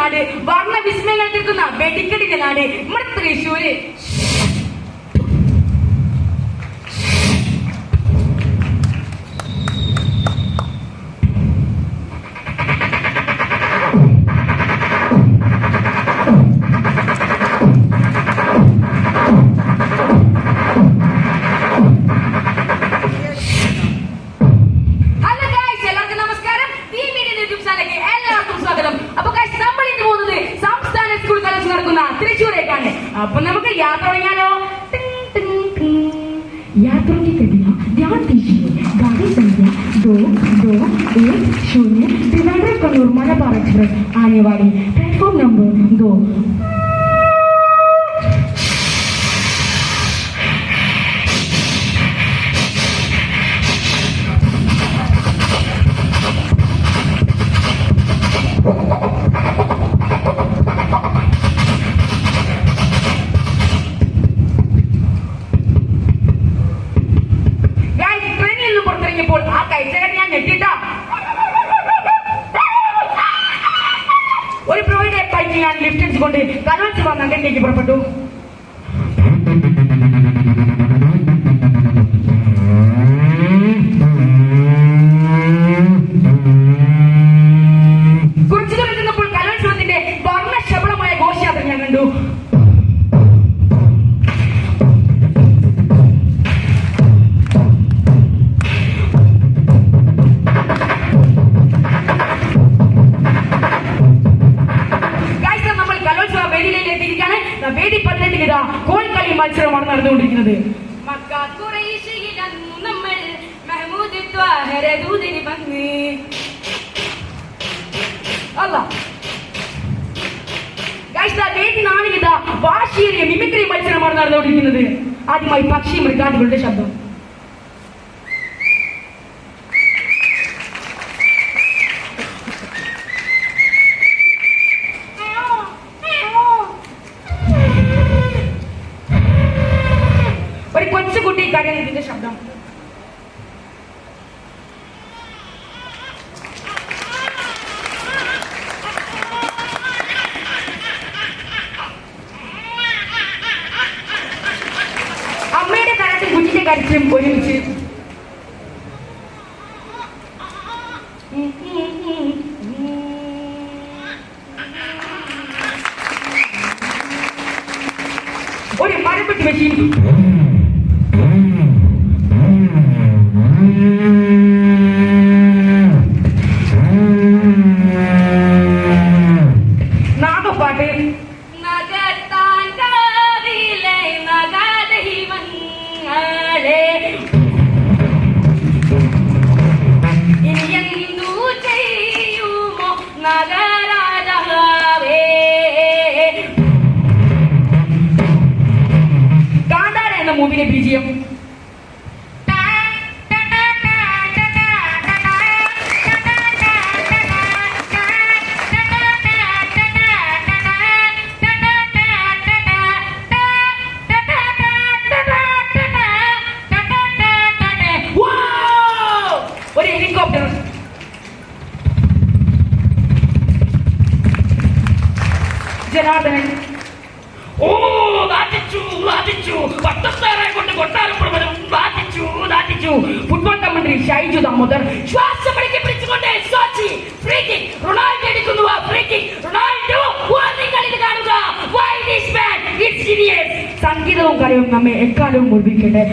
നാട്, വർണ്ണ വിസ്മയങ്ങൾ തീർക്കുന്ന വെടിക്കെട്ടിന്റെ നാട് നമ്മുടെ തൃശ്ശൂര്. അപ്പൊ നമുക്ക് യാത്ര തുടങ്ങിയാലോ? यात्रों की कृपया ध्यान दीजिए, गाड़ी संख्या 2210 त्रिवेंद्रम कन्नूर मलबार एक्सप्रेस आने वाली प्लेटफॉर्म नंबर 2. ഒരു പ്രൊവൈഡർ ബൈക്ക് ഞാൻ ലിഫ്റ്റ് അടിച്ചുകൊണ്ട് കലോത്സവ നഗരത്തിലേക്ക് പുറപ്പെട്ടു. കുറച്ചു ദൂരം നിന്നപ്പോൾ കലോത്സവത്തിന്റെ വർണ്ണശബളമായ ഘോഷയാത്ര ഞാൻ കണ്ടു. വേദി 18 കോൽക്കളി മത്സരമാണ് നടന്നുകൊണ്ടിരിക്കുന്നത്. വേദി 4 വാശിയേറിയ മിമിക്രി മത്സരമാണ് നടന്നുകൊണ്ടിരിക്കുന്നത്. ആദ്യമായി പക്ഷി മൃഗാദികളുടെ ശബ്ദം. കൊച്ചുകുട്ടി കരയുന്നതിന്റെ ശബ്ദം. അമ്മയുടെ കരത്തിൽ കുഞ്ഞിന്റെ കരച്ചിലും ഒരുമിച്ച്. ഒരു മരപ്പെട്ടി മെഷീൻ. നാഗപ്പാട്ട്. കാന്താര എന്ന മൂവിയിലെ ബിജിഎം. ഒരു ഹെലികോപ്റ്റർ. ജനാർദ്ദനൻ. ഓ നാട്ടിച്ചു നാട്ടിച്ചു, പട്ടത്താറെ കൊണ്ട് കൊട്ടാരപ്പുറം നാട്ടിച്ചു നാട്ടിച്ചു. Football commentary Shaiju Damodar. ശ്വാസം പിടിച്ചുകൊണ്ട് സോച്ചി ഫ്രീ കിക്ക്. റൊണാൾഡോ എടുക്കുന്നു ആ ഫ്രീ കിക്ക്. റൊണാൾഡോ വാർണിംഗിൽ കാണുക. Why this man it's genius. സംഗീതവും കലയും നമ്മെ എക്കാലവും മുഴുവിക്കട്ടെ.